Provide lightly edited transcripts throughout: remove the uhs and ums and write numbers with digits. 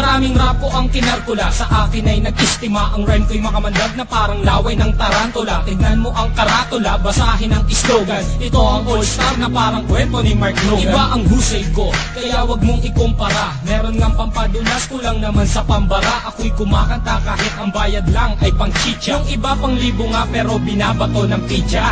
Maraming rap ko ang kinarkula, sa akin ay nag-istima. Ang rhyme ko'y makamandag na parang laway ng tarantula. Tignan mo ang karatula, basahin ang slogan. Ito ang all-star na parang kwento ni Mark Logan. Iba ang husay ko, kaya wag mong ikumpara. Meron ngang pampadulas, kulang naman sa pambara. Ako'y kumakanta kahit ang bayad lang ay pang chicha. Yung iba pang libo nga pero binabato ng pizza.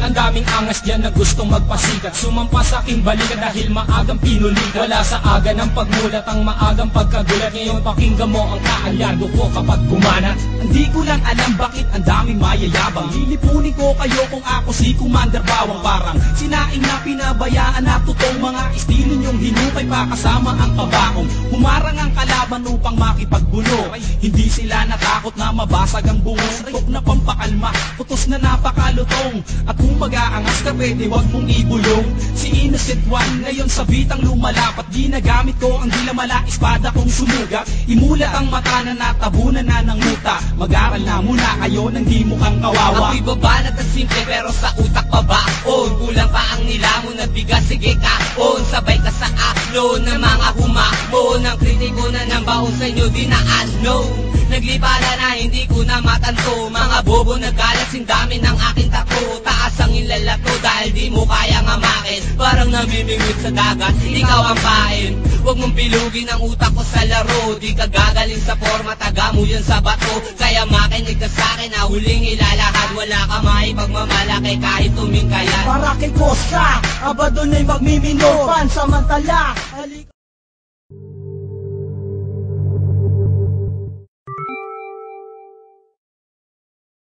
Ang daming angas dyan na gustong magpasikat, sumampa sa aking balikat dahil maagang pinulikat. Wala sa aga ng pagmulat ang maagang pagkagulat. Ngayon pakinggan mo ang kaalyado ko kapag gumanat. Hindi ko lang alam bakit ang daming mayayabang. Lilipunin ko kayo kung ako si Commander Bawang. Parang sinaing na pinabayaan na totoong mga estilo nyong hinukay pa kasama ang kabakong. Humarang ang kalaban upang makipagbuno. Hindi sila natakot na mabasag ang bungos. Tok na pampakalma, putos na napakalutong. At kung mag-aangas ka pwede wag mong ibulong. Si Innocent One ngayon sa bitang lumalapat. Ginagamit ko ang dilamala espada kong sumugat. Imulat ang mata na natabunan na ng muta. Mag-aral na muna kayo nang di mukhang kawawa. Ako'y babanat at simple pero sa utak pa baon. Kulang pa ang nilamon at bigas, sige kaon. Sabay ka sa aklo ng mga humamon. Ang kritiko na ng baon sa inyo di na ano. Naglipala na hindi ko na matanto. Mga bobo nagkalat sindami ng aking tako. Taas ang ilalato dahil di mo kaya ngamakin. Parang namimingwit sa dagat, ikaw ang pain. Huwag mong bilugin ang utak ko sa laro. Di ka gagaling sa forma, taga mo yan sa bato. Kaya makinig ka sa'kin na huling ilalahad. Wala ka maipagmamalaki kahit tumingkayan. Para kay Kosa, aba doon ay magmimino. Pansamantala,